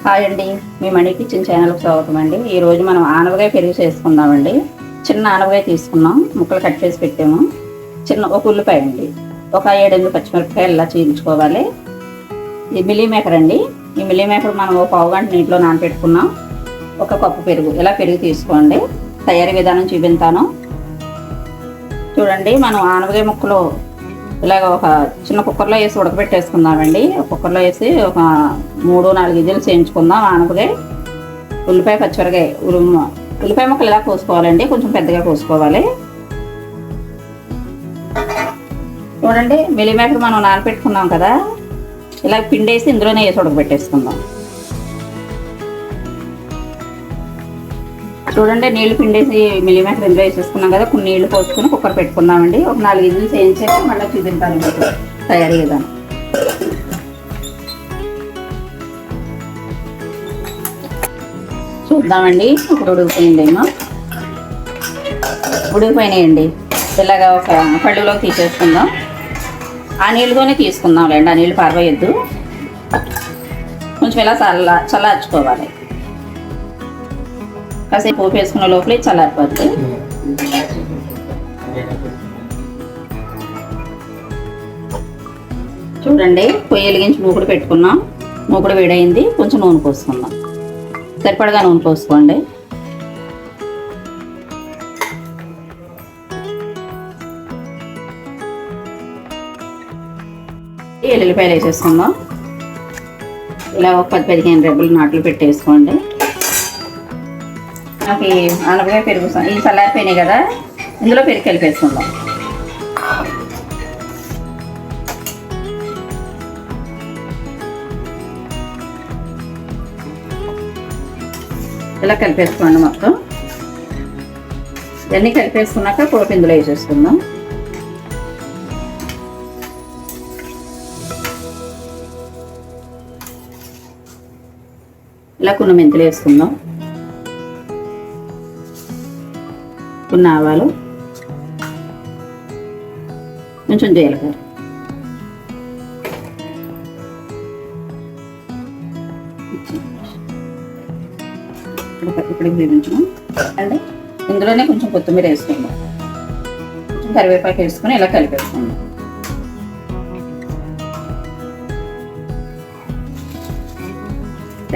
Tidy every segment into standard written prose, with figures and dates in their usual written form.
Hi అండి, మీ money kitchen ఛానల్కి స్వాగతం అండి. ఈరోజు మనం ఆనపకాయ పెరుగు చేసుకుందామండి. చిన్న ఆనపకాయ తీసుకున్నాం, ముక్కలు కట్ చేసి పెట్టాము. ఒక ఉల్లిపాయ అండి, ఒక 7-8 పచ్చిమిరపకాయలు ఇలా చీల్చుకోవాలి. ఇది మిల్లీ మేకర్ అండి. ఈ మిల్లీ మేకర్ మనం ఒక పావు గంట నీటిలో నానబెట్టుకున్నాం. ఒక కప్పు పెరుగు, ఇలా పెరుగు తీసుకోండి. తయారీ విధానం చూపిస్తాను చూడండి. మనం ఆనపకాయ ముక్కలు ఇలాగ ఒక చిన్న కుక్కర్లో వేసి ఉడకబెట్టేసుకుందామండి. కుక్కర్లో వేసి ఒక 3-4 విజిల్స్ వేయించుకుందాం. ఆనపకాయ, ఉల్లిపాయ, పచ్చిమిరకాయ, ఉల్లిపాయ ముక్కలు ఇలా కోసుకోవాలండి, కొంచెం పెద్దగా కోసుకోవాలి. చూడండి, మిల్లీ మేకర్ మనం నానబెట్టుకున్నాం కదా, ఇలా పిండేసి ఇందులోనే వేసి ఉడకబెట్టేసుకుందాం. చూడండి, నీళ్లు పిండేసి మిల్లీ మేకర్ ఇందులో వేసేసుకున్నాం కదా, కొన్ని నీళ్లు పోసుకొని కుక్కర్ పెట్టుకున్నామండి. ఒక 4 విజిల్స్ వేయించాక మళ్ళీ చూపిస్తాను తయారీ విధానం. చూద్దామండి, ఇప్పుడు ఉడికిపోయిందేమో. ఉడికిపోయినాయండి. ఇలాగా ఒక పళ్ళులోకి తీసేసుకుందాం. ఆ నీళ్ళతోనే తీసుకుందాంలేండి, ఆ నీళ్ళు పారవేయద్దు. కొంచెం ఇలా చల్లార్చుకోవాలి. కాసేపు పోపు వేసుకున్న లోపల చల్లారిపోద్ది. చూడండి, పొయ్యి వెలిగించి మూకుడు పెట్టుకున్నాం. మూకుడు వేడైంది, కొంచెం నూనె పోసుకుందాం. సరిపడగా నూనె పోసుకోండి. ఎల్లుల్లిపాయలు వేసేసుకుందాం. ఇలా ఒక 10-15 రెబ్బలు నాట్లు పెట్టేసుకోండి. మనకి ఆనపకాయ పెరుగు ఇవి చల్లారిపోయినాయి కదా, ఇందులో పెరుగు కలిపేసుకుందాం. ఇలా కలిపేసుకోండి మొత్తం. ఇవన్నీ కలిపేసుకున్నాక పోపు ఇందులో వేసేసుకుందాం. ఇలా కొన్ని మెంతులు వేసుకుందాం, కొన్ని ఆవాలు, కొంచెం జీలకర్ర, ఇప్పుడు వేయించాం అండి. ఇందులోనే కొంచెం కొత్తిమీర వేసుకుందాం, కొంచెం కరివేపాకు వేసుకొని ఇలా కలిపేసుకుందాం.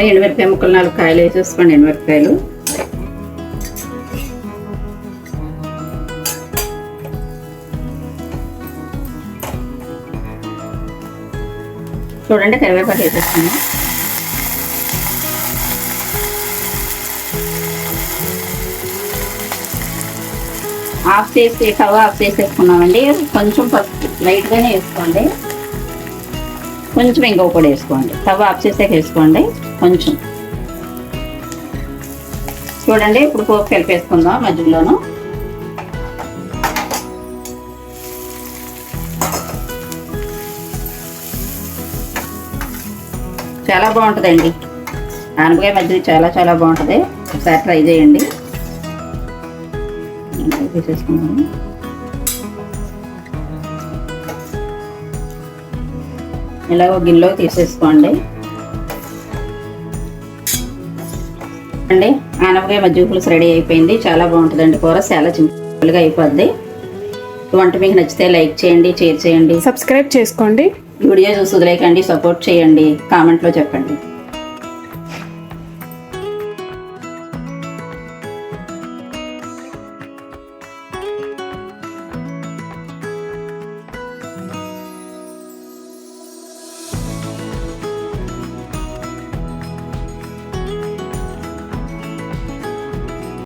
ఎండుమిరపకాయ ముక్కలు 4 కాయలు వేసేసుకోండి. ఎండుమిరపకాయలు చూడండి, కరివేపాకు వేసేసుకున్నాం. స్టవ్ ఆఫ్ చేసేసుకున్నామండి. కొంచెం పసుపు లైట్గానే వేసుకోండి, కొంచెం ఇంకో పొడి వేసుకోండి. స్టవ్ ఆఫ్ చేసాక వేసుకోండి కొంచెం. చూడండి, ఇప్పుడు పోపు కలిపేసుకుందాం మధ్యలోను. చాలా బాగుంటుందండి ఆనపకాయ మజ్జిగ, చాలా బాగుంటుంది. ఒకసారి ట్రై చేయండి. తీసేసుకున్నాను. ఇలా ఒక గిన్నెలో తీసేసుకోండి అండి. ఆనపకాయ మజ్జిగ పులుసు రెడీ అయిపోయింది. చాలా బాగుంటుందండి కూర, చాలా సింపుల్గా అయిపోద్ది. వంట మీకు నచ్చితే లైక్ చేయండి, షేర్ చేయండి, సబ్స్క్రైబ్ చేసుకోండి. వీడియో చూసి వదిలేకండి, సపోర్ట్ చేయండి, కామెంట్లో చెప్పండి.